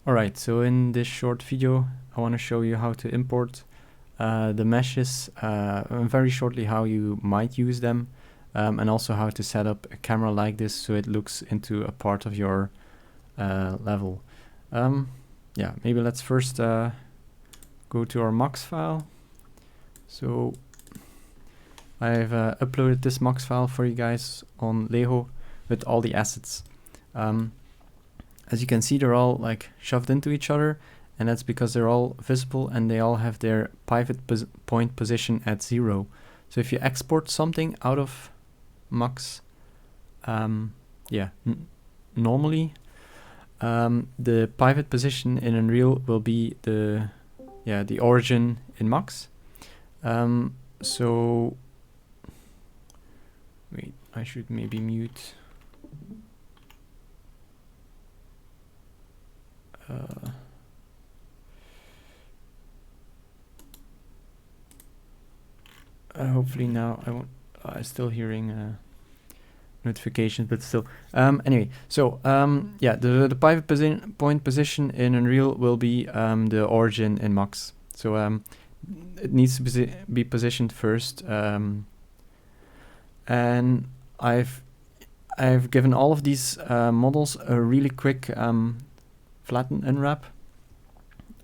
Alright, so in this short video I want to show you how to import the meshes, very shortly how you might use them, and also how to set up a camera like this so it looks into a part of your level. Yeah, maybe let's first go to our mux file. So I've uploaded this mux file for you guys on Leho with all the assets. As you can see, they're all like shoved into each other, and that's because they're all visible and they all have their pivot point position at 0. So if you export something out of mux, normally the pivot position in Unreal will be the origin in mux. So wait, I should maybe mute. Hopefully now I won't. I'm still hearing notifications, but still. Anyway, so yeah, the pivot point position in Unreal will be the origin in mux. So it needs to be positioned first, and I've given all of these models a really quick flatten unwrap.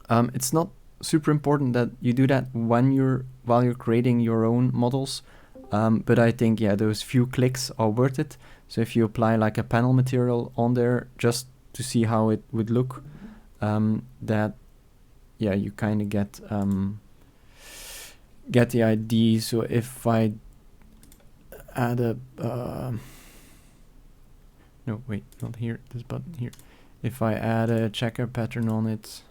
It's not super important that you do that while you're creating your own models, but I think those few clicks are worth it. So if you apply like a panel material on there just to see how it would look, that you kind of get the idea. So if I add a no, wait, not here, this button here. If I add a checker pattern on it,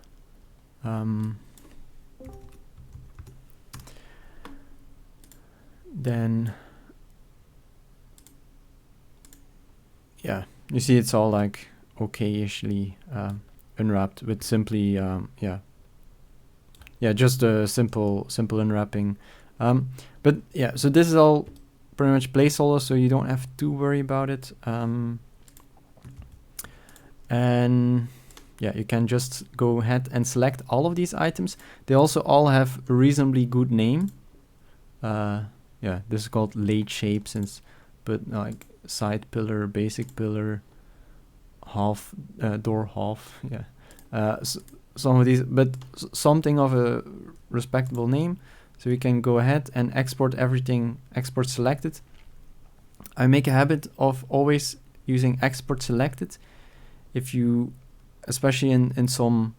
then you see it's all like okay-ishly unwrapped with simply just a simple unwrapping. But yeah, so this is all pretty much placeholder, so you don't have to worry about it. And yeah, you can just go ahead and select all of these items. They also all have a reasonably good name. Yeah, this is called laid shapes, but like side pillar, basic pillar, half door half. Yeah, some of these, but something of a respectable name. So we can go ahead and export everything, export selected. I make a habit of always using export selected. If you, especially in some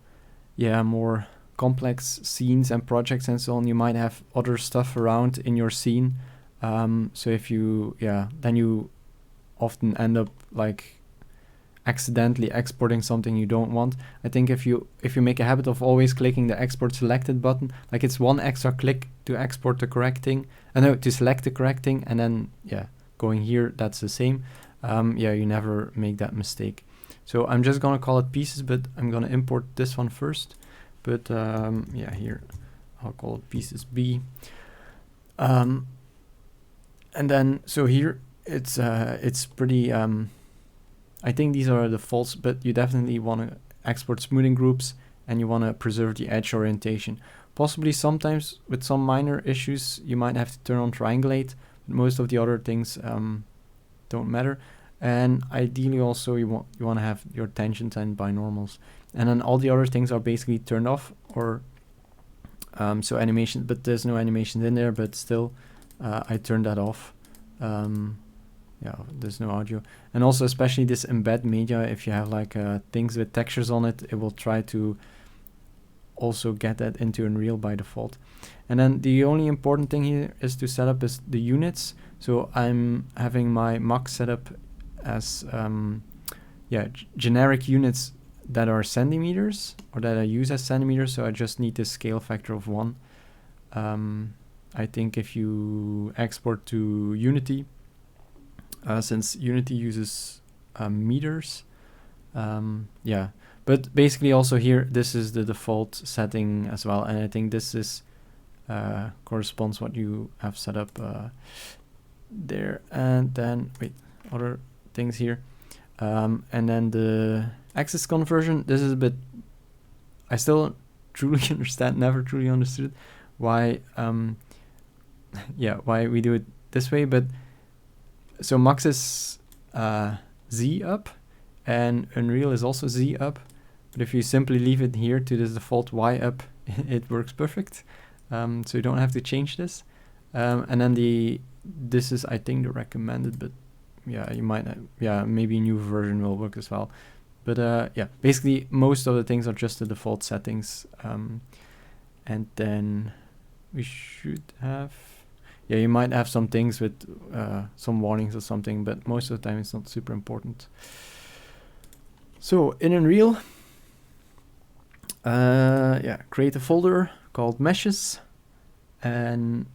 more complex scenes and projects and so on, you might have other stuff around in your scene. So if you, then you often end up like accidentally exporting something you don't want. I think if you make a habit of always clicking the export selected button, like it's one extra click to export the correct thing, to select the correct thing, and then going here, that's the same. You never make that mistake. So I'm just gonna call it pieces, but I'm gonna import this one first. But here I'll call it pieces B. And then so here it's pretty. I think these are the defaults, but you definitely want to export smoothing groups, and you want to preserve the edge orientation. Possibly sometimes with some minor issues you might have to turn on triangulate, but most of the other things don't matter. And ideally also you want to have your tensions and binormals, and then all the other things are basically turned off, or so animation, but there's no animations in there, but still I turned that off. There's no audio. And also especially this embed media, if you have like things with textures on it, it will try to also get that into Unreal by default. And then the only important thing here is to set up is the units. So I'm having my mux set up as generic units that are centimeters, or that I use as centimeters, so I just need this scale factor of 1. I think if you export to Unity, since Unity uses meters, but basically also here this is the default setting as well, and I think this is corresponds what you have set up there. And then other things here, and then the axis conversion, this is a bit I still truly never truly understood why why we do it this way. But so Mux is Z up, and Unreal is also Z up. But if you simply leave it here to the default Y up, it works perfect. So you don't have to change this. And then this is, I think, the recommended, but yeah, you might, maybe a new version will work as well. But yeah, basically most of the things are just the default settings. And then we should have, you might have some things with some warnings or something, but most of the time it's not super important. So in Unreal, create a folder called meshes, and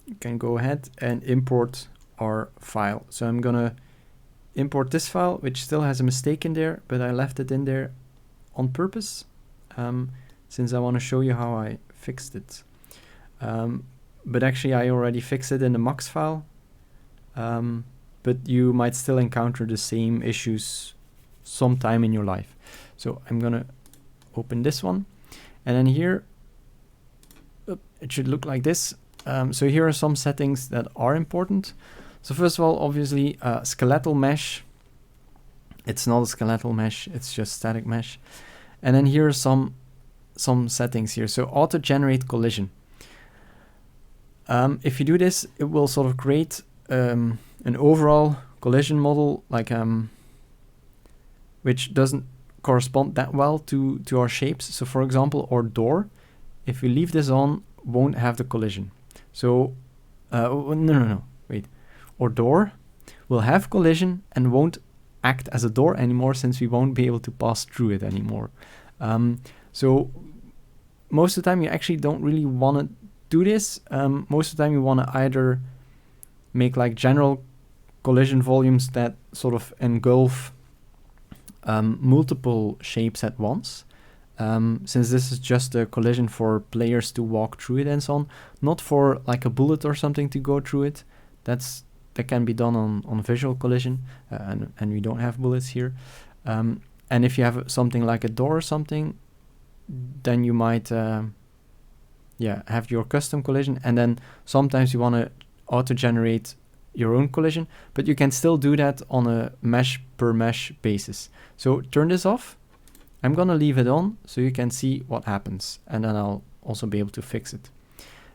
you can go ahead and import our file. So I'm gonna import this file, which still has a mistake in there, but I left it in there on purpose, since I want to show you how I fixed it. But actually I already fixed it in the Mux file, but you might still encounter the same issues sometime in your life. So I'm gonna open this one, and then here it should look like this. So here are some settings that are important. So first of all, obviously, skeletal mesh. It's not a skeletal mesh, it's just static mesh. And then here are some settings here. So auto generate collision. If you do this, it will sort of create an overall collision model, like which doesn't correspond that well to our shapes. So for example, our door, if we leave this on, won't have the collision. So no, wait. Our door will have collision and won't act as a door anymore, since we won't be able to pass through it anymore. So most of the time you actually don't really want to do this. Most of the time you want to either make like general collision volumes that sort of engulf multiple shapes at once. Since this is just a collision for players to walk through it and so on, not for like a bullet or something to go through it. That can be done on visual collision, and we don't have bullets here. And if you have something like a door or something, then you might have your custom collision, and then sometimes you want to auto-generate your own collision, but you can still do that on a mesh per mesh basis. So turn this off. I'm gonna leave it on so you can see what happens, and then I'll also be able to fix it.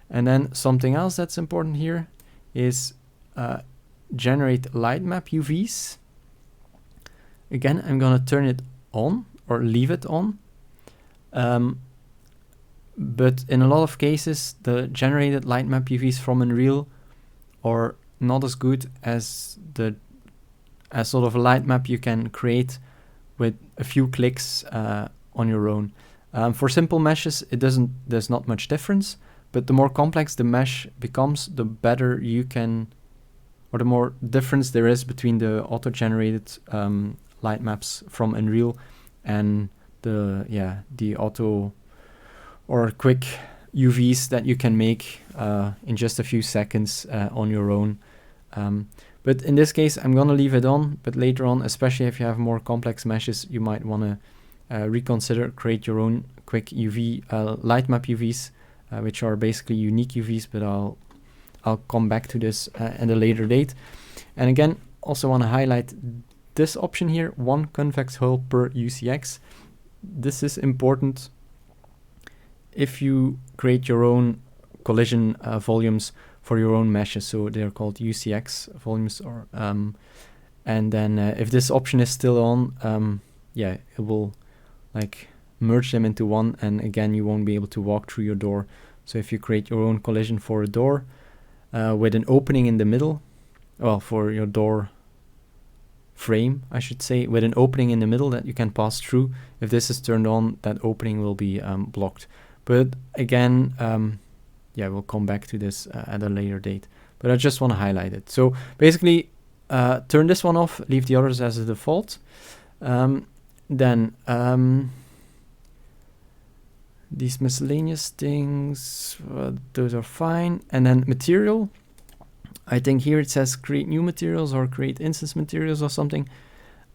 And then something else that's important here is generate light map UVs. Again, I'm gonna turn it on or leave it on. But in a lot of cases, the generated light map UVs from Unreal are not as good as sort of a light map you can create with a few clicks on your own. For simple meshes, there's not much difference, but the more complex the mesh becomes, the better you can, or the more difference there is between the auto-generated light maps from Unreal and the auto or quick UVs that you can make in just a few seconds on your own. But in this case, I'm gonna leave it on, but later on, especially if you have more complex meshes, you might wanna reconsider, create your own quick UV light map UVs, which are basically unique UVs, but I'll come back to this at a later date. And again, also wanna highlight this option here, 1 convex hull per UCX. This is important if you create your own collision volumes for your own meshes, so they're called UCX volumes, or and then if this option is still on, it will like merge them into one, and again you won't be able to walk through your door. So if you create your own collision for a door with an opening in the middle, well, for your door frame, I should say, with an opening in the middle that you can pass through, if this is turned on, that opening will be blocked. But again, we'll come back to this at a later date, but I just want to highlight it. So basically, turn this one off, leave the others as a default. Then these miscellaneous things, those are fine. And then material, I think here it says create new materials or create instance materials or something.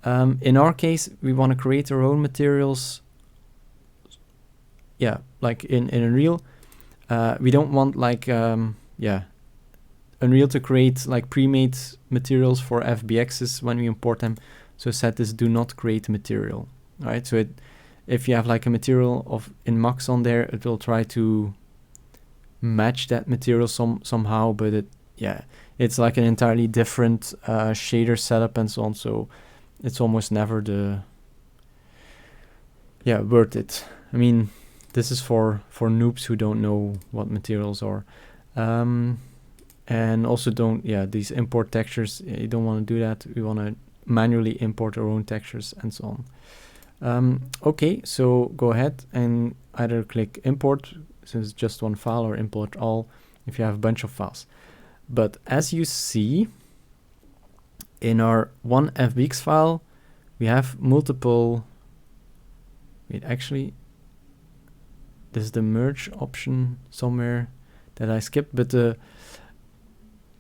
In our case, we want to create our own materials yeah, like in Unreal, we don't want like Unreal to create like pre-made materials for FBXs when we import them. So set this do not create material. All right, so if you have like a material in Max on there, it will try to match that material somehow, but it's like an entirely different shader setup and so on. So it's almost never worth it. I mean, this is for noobs who don't know what materials are. And also these import textures, you don't want to do that. We want to manually import our own textures and so on. Okay, so go ahead and either click import, since it's just one file, or import all if you have a bunch of files. But as you see, in our one FBX file, we have multiple, wait, actually, there's the merge option somewhere that I skipped, but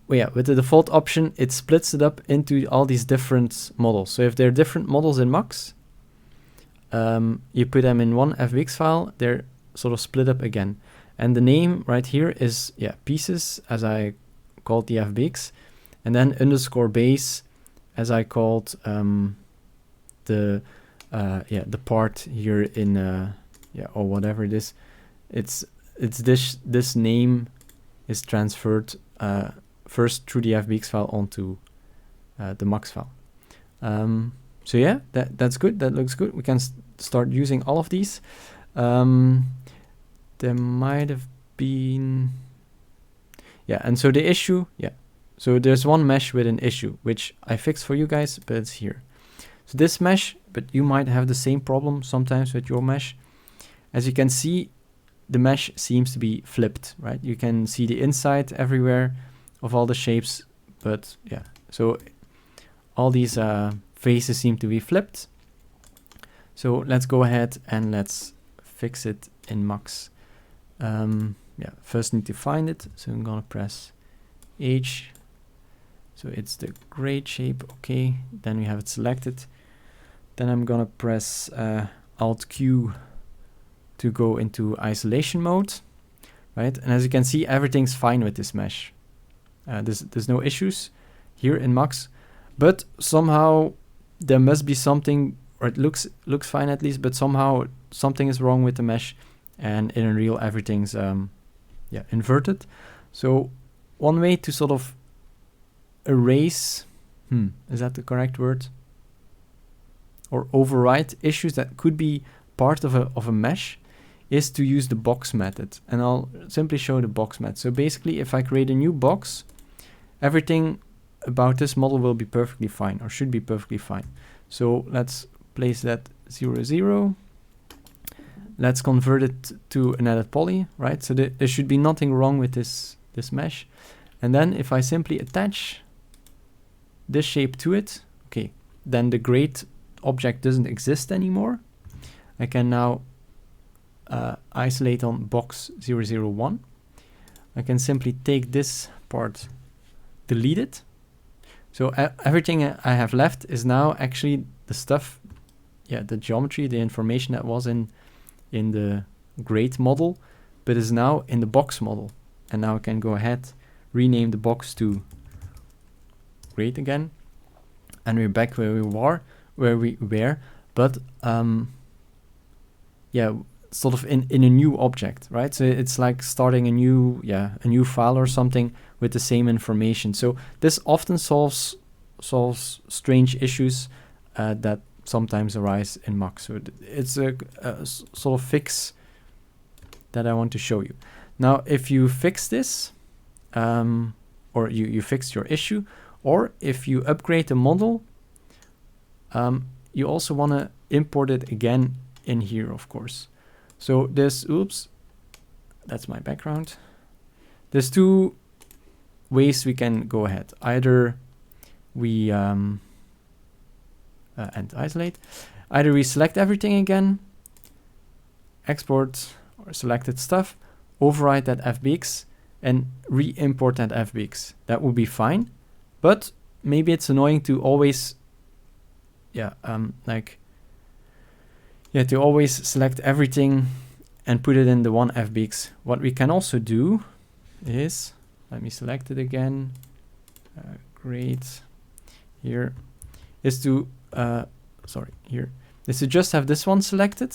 with the default option, it splits it up into all these different models. So if there are different models in Max, you put them in one FBX file, they're sort of split up again. And the name right here is pieces, as I called the FBX, and then underscore base, as I called the part here in or whatever it is. It's this name is transferred first through the FBX file onto the Max file. So yeah, that's good. That looks good. We can start using all of these. There might have been, and so the issue, so there's one mesh with an issue, which I fixed for you guys, but it's here. So this mesh, but you might have the same problem sometimes with your mesh. As you can see, the mesh seems to be flipped, right? You can see the inside everywhere of all the shapes, but so all these faces seem to be flipped. So let's go ahead and let's fix it in Max. First need to find it, so I'm gonna press H. So it's the great shape, okay. Then we have it selected. Then I'm gonna press Alt Q to go into isolation mode, right? And as you can see, everything's fine with this mesh. There's no issues here in Max, but somehow there must be something, or it looks fine at least, but somehow something is wrong with the mesh, and in Unreal everything's inverted. So one way to sort of erase, is that the correct word? Or override issues that could be part of a mesh is to use the box method. And I'll simply show the box method. So basically, if I create a new box, everything about this model will be perfectly fine, or should be perfectly fine. So let's place that 0, 0. Let's convert it to an edit poly, right? So there should be nothing wrong with this mesh. And then if I simply attach this shape to it, okay, then the grade object doesn't exist anymore. I can now isolate on box 001. I can simply take this part, delete it. So everything I have left is now actually the stuff, the geometry, the information that was in the grade model, but is now in the box model. And now I can go ahead, rename the box to grade again, and we're back where we were, but sort of in a new object, right? So it's like starting a new file or something with the same information. So this often solves strange issues that sometimes arise in Max. So it's a sort of fix that I want to show you. Now, if you fix this, or you fixed your issue, or if you upgrade the model, you also want to import it again in here, of course. So there's, that's my background. There's two ways we can go ahead. Either we and isolate. Either we select everything again, export or selected stuff, override that FBX, and re-import that FBX. That would be fine, but maybe it's annoying to always to always select everything and put it in the one FBX. What we can also do is, let me select it again, great, here, is to, is to just have this one selected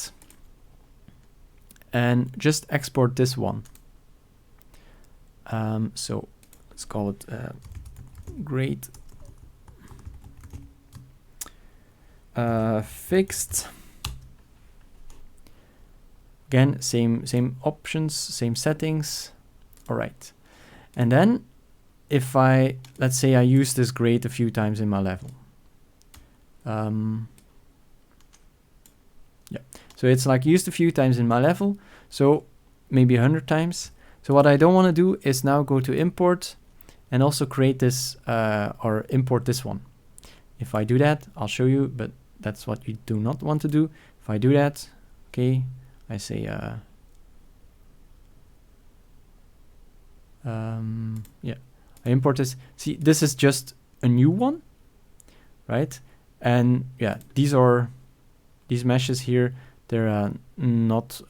and just export this one. So let's call it great fixed. Again, same options, same settings. All right. And then if let's say I use this grade a few times in my level. Yeah, so it's like used a few times in my level, so maybe 100 times. So what I don't want to do is now go to import and also create this or import this one. If I do that, I'll show you, but that's what you do not want to do. If I do that, okay, I say yeah, I import this. See, this is just a new one, right? And yeah, these meshes here, they're not,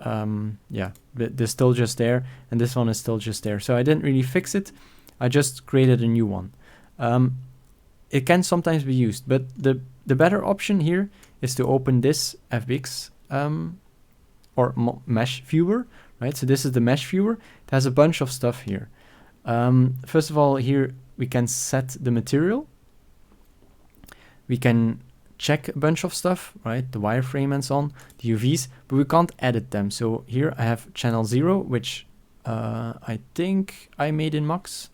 yeah, they're still just there, and this one is still just there. So I didn't really fix it. I just created a new one. It can sometimes be used, but the better option here is to open this FBX or mesh viewer, right? So this is the mesh viewer. It has a bunch of stuff here. First of all, here we can set the material. We can check a bunch of stuff, right? The wireframe and so on, the UVs, but we can't edit them. So here I have channel 0, which I think I made in Max.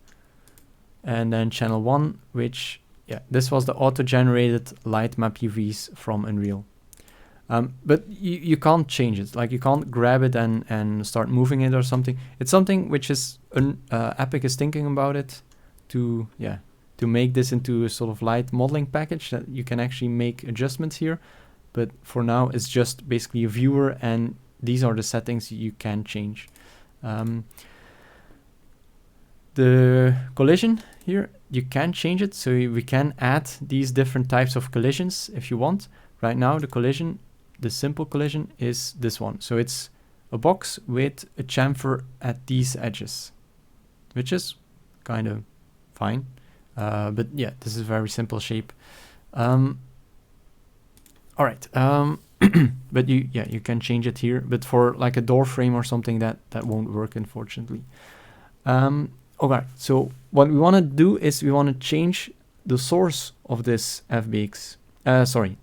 And then channel 1, which, yeah, this was the auto-generated light map UVs from Unreal. But you can't change it. Like, you can't grab it and start moving it or something. It's something which is, Epic is thinking about it to, yeah, to make this into a sort of light modeling package that you can actually make adjustments here. But for now, it's just basically a viewer, and these are the settings you can change. The collision here, you can change it. So we can add these different types of collisions if you want. Right now, the collision, the simple collision is this one. So it's a box with a chamfer at these edges, which is kind of fine. But yeah, this is a very simple shape. All right. But you can change it here. But for like a door frame or something, that won't work, unfortunately. Okay. So what we want to do is we want to change the source of this FBX. Sorry,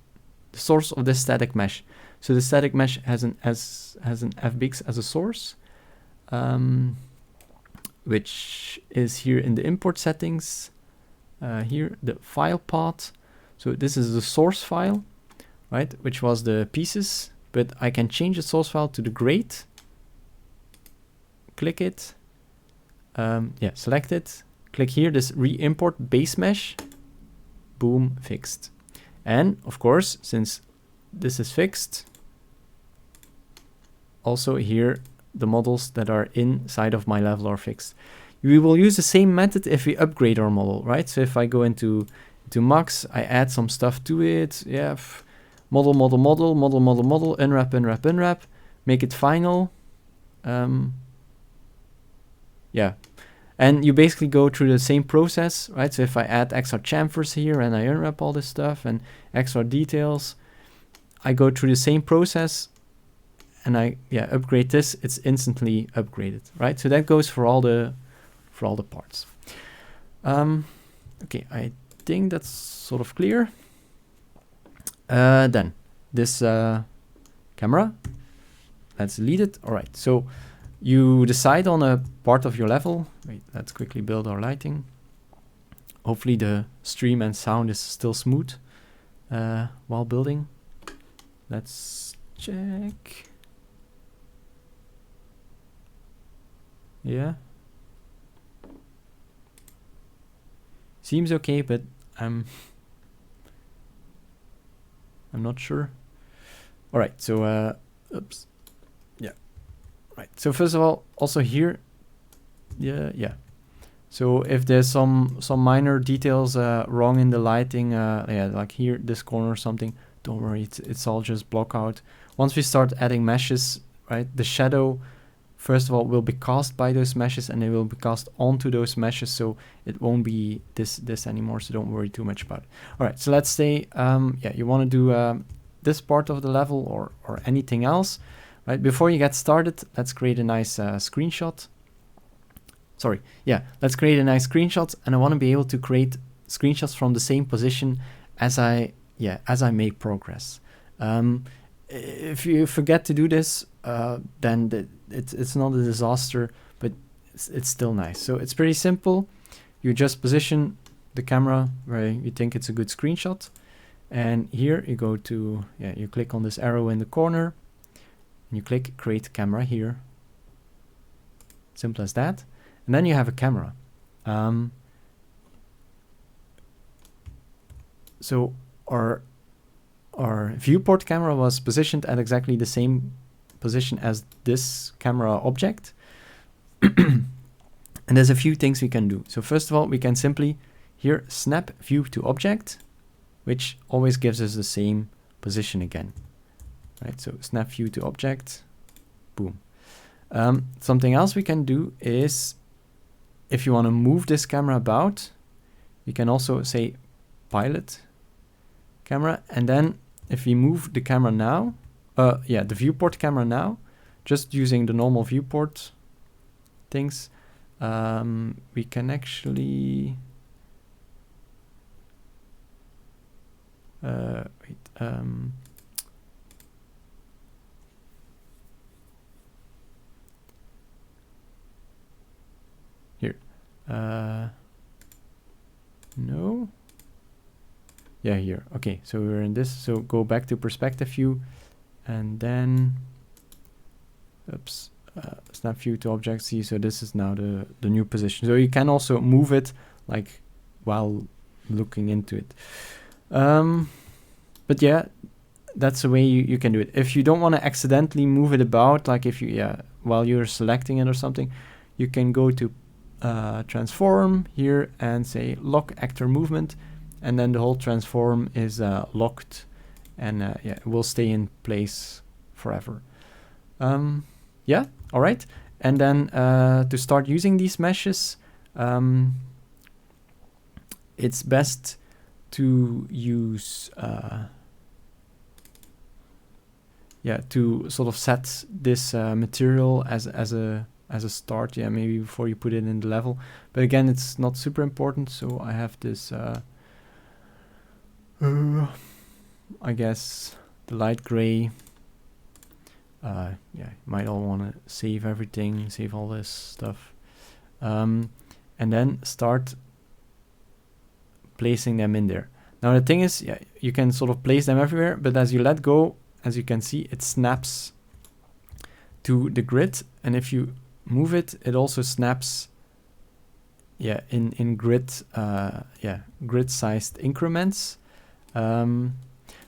the source of this static mesh. So the static mesh has an FBX as a source, which is here in the import settings. Here, the file path. So this is the source file, right, which was the pieces, but I can change the source file to the grade. Click it, yeah, select it, click here, this re-import base mesh, boom, fixed. And of course, since this is fixed, also here, the models that are inside of my level are fixed. We will use the same method if we upgrade our model, right? So if I go into Max, I add some stuff to it. Yeah, model, unwrap, make it final. Yeah, and you basically go through the same process, right? So if I add extra chamfers here and I unwrap all this stuff and extra details, I go through the same process and I upgrade this. It's instantly upgraded, right? So that goes for all the parts. Okay, I think that's sort of clear. Then this camera, let's delete it. All right, so you decide on a part of your level. Wait, let's quickly build our lighting. Hopefully the stream and sound is still smooth while building. Let's check. Yeah. Seems okay, but I'm not sure. All right, so oops, yeah, right. So first of all, also here, yeah. So if there's some minor details wrong in the lighting, yeah, like here, this corner or something, don't worry, it's all just block out. Once we start adding meshes, right? The shadow, first of all, will be cast by those meshes, and they will be cast onto those meshes, so it won't be this anymore, so don't worry too much about it. All right, so let's say, yeah, you want to do this part of the level or anything else, right? Before you get started, let's create a nice screenshot. Sorry, yeah, let's create a nice screenshot, and I want to be able to create screenshots from the same position as I make progress. If you forget to do this, then it's not a disaster, but it's still nice. So it's pretty simple. You just position the camera where you think it's a good screenshot, and here you go to, you click on this arrow in the corner, and you click create camera here. Simple as that. And then you have a camera. So our viewport camera was positioned at exactly the same position as this camera object. And there's a few things we can do. So first of all, we can simply here snap view to object, which always gives us the same position again. Right, so snap view to object, boom. Something else we can do is, if you want to move this camera about, you can also say pilot camera, and then if we move the camera now, the viewport camera now, just using the normal viewport things, we can actually here, no, yeah, here. Okay, so we're in this, so go back to perspective view, and then snap view to object. See, so this is now the new position. So you can also move it like while looking into it. But yeah, that's the way you can do it. If you don't want to accidentally move it about, like if you, while you're selecting it or something, you can go to transform here and say lock actor movement, and then the whole transform is locked, and it will stay in place forever. Yeah, all right. And then to start using these meshes, it's best to use to sort of set this material as a start, maybe before you put it in the level. But again, it's not super important, so I have this I guess the light gray. You might all want to save everything, save all this stuff, and then start placing them in there. Now the thing is, you can sort of place them everywhere, but as you let go, as you can see, it snaps to the grid, and if you move it, it also snaps in grid grid-sized increments.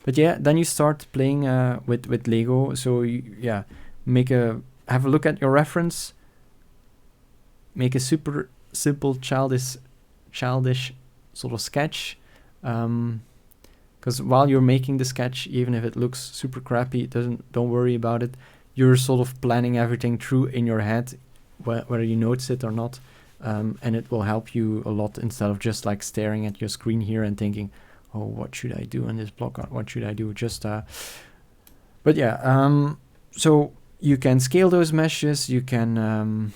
But yeah, then you start playing with Lego. So you, have a look at your reference, make a super simple childish sort of sketch, because while you're making the sketch, even if it looks super crappy, don't worry about it. You're sort of planning everything through in your head, whether you notice it or not, and it will help you a lot, instead of just like staring at your screen here and thinking, oh, what should I do in this block? What should I do? Just but yeah, so you can scale those meshes. You can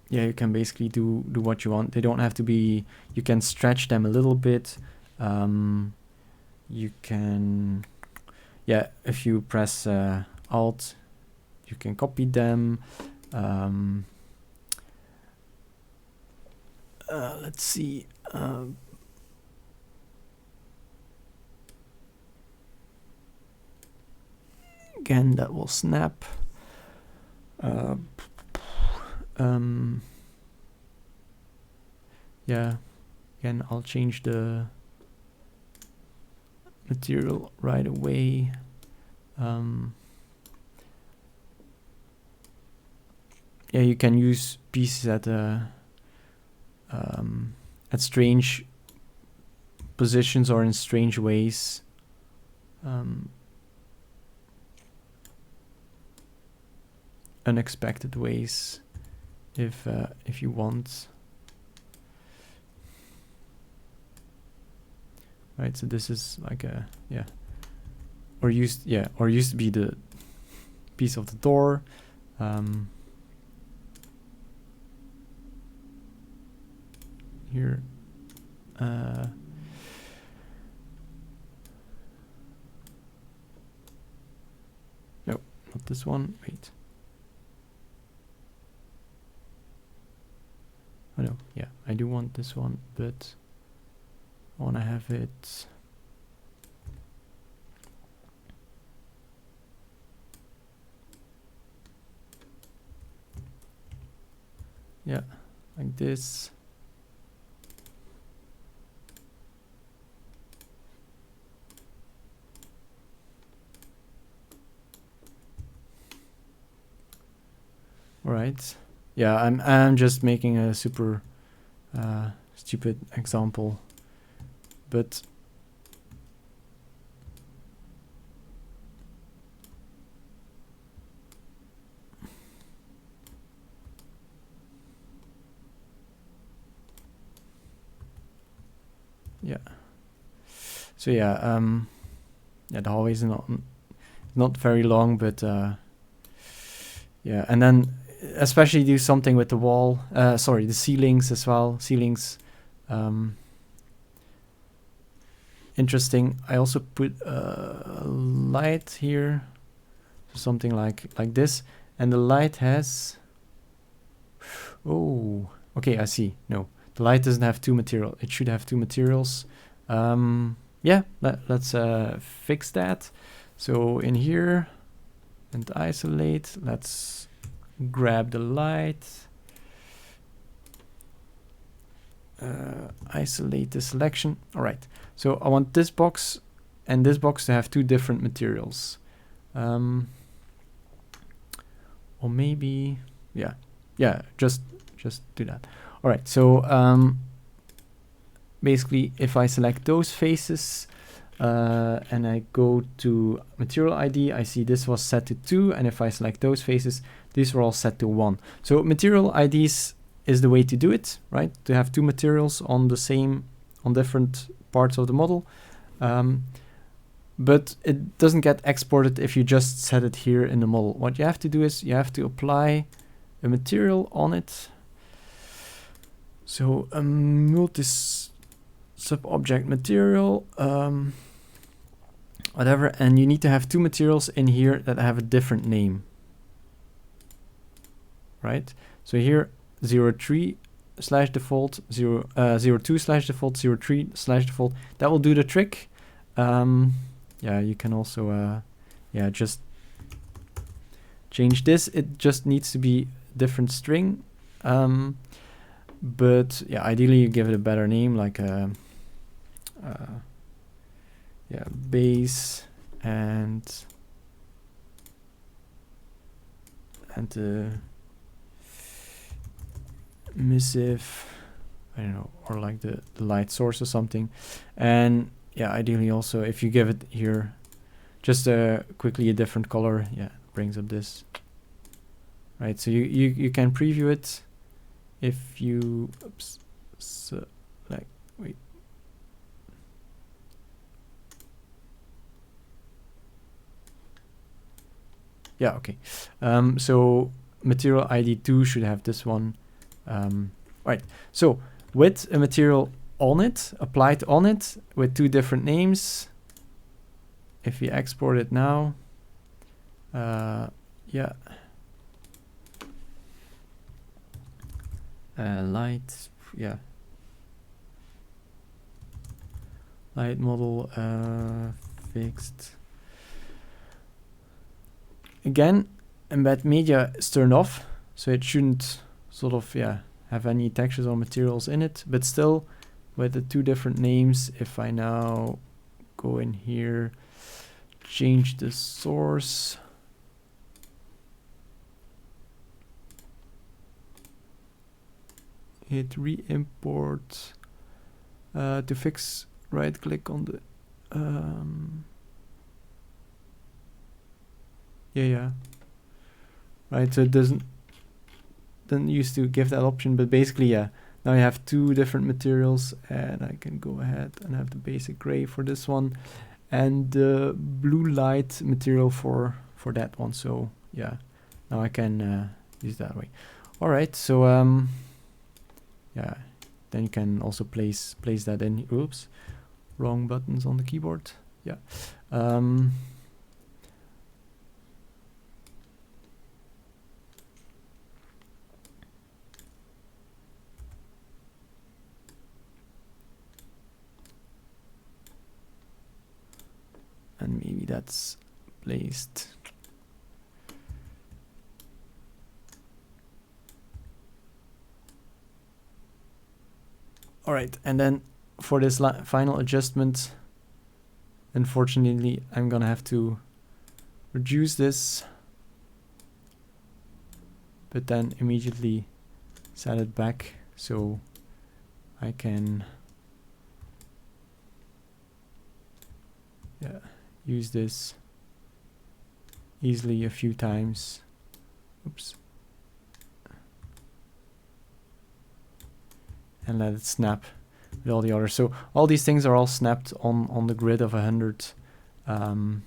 you can basically do what you want. They don't have to be. You can stretch them a little bit. You can, if you press Alt, you can copy them. Let's see. Again, that will snap. Again, I'll change the material right away. You can use pieces at strange positions or in strange ways. unexpected ways if you want. Right, so this is like a, yeah, or used to be the piece of the door. Here, no, not this one. Wait. Oh no, yeah, I do want this one, but I want to have it. Yeah, like this. All right. Yeah, I'm just making a super stupid example, but yeah. So yeah, yeah, the hallway is not very long, but yeah, and then especially do something with the wall. Sorry, the ceilings as well. Ceilings. Interesting. I also put a light here, so something like this, and the light has. Oh, okay, I see. No, the light doesn't have two material. It should have two materials. Yeah, let's fix that. So in here and isolate. Let's grab the light. Isolate the selection. All right. So I want this box and this box to have two different materials. Or maybe, yeah, just do that. All right. So basically, if I select those faces and I go to material ID, I see this was set to 2, and if I select those faces, these were all set to 1. So material IDs is the way to do it, right? To have two materials on different parts of the model. But it doesn't get exported if you just set it here in the model. What you have to do is you have to apply a material on it. So a multi-sub-object material, whatever, and you need to have two materials in here that have a different name, right? So here 03/default, 02/default, 03/default. That will do the trick. Yeah, you can also yeah, just change this. It just needs to be different string. But yeah, ideally you give it a better name, like yeah, base and missive, I don't know, or like the light source or something. And yeah, ideally also if you give it here just quickly a different color, yeah, it brings up this, right? So you can preview it if you, oops, so like, wait, yeah, okay. So material ID 2 should have this one. Right, so with a material on it, applied on it with two different names, if we export it now, yeah, light, yeah, light model fixed. Again, embed media is turned off, so it shouldn't sort of, yeah, have any textures or materials in it, but still with the two different names, if I now go in here, change the source, hit re-import, to fix, right click on the yeah, right? So it doesn't used to give that option, but basically, yeah, now you have two different materials, and I can go ahead and have the basic gray for this one, and the blue light material for that one. So yeah, now I can use that way. All right, so yeah, then you can also place that in. Oops, wrong buttons on the keyboard. Yeah. And maybe that's placed. All right, and then for this final adjustment, unfortunately, I'm gonna have to reduce this, but then immediately set it back so I can use this easily a few times. Oops. And let it snap with all the others. So all these things are all snapped on the grid of 100. Then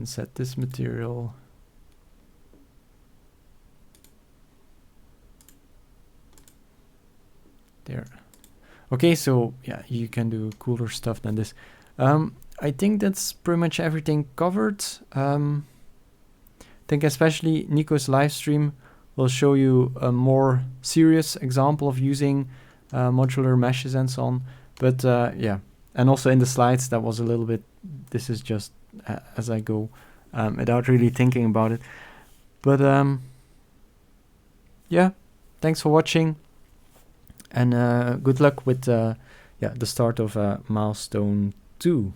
set this material. There. Okay, so yeah, you can do cooler stuff than this. I think that's pretty much everything covered. I think especially Nico's live stream will show you a more serious example of using modular meshes and so on. But yeah, and also in the slides that was a little bit, this is just as I go without really thinking about it. But yeah, thanks for watching, and good luck with the start of milestone 2.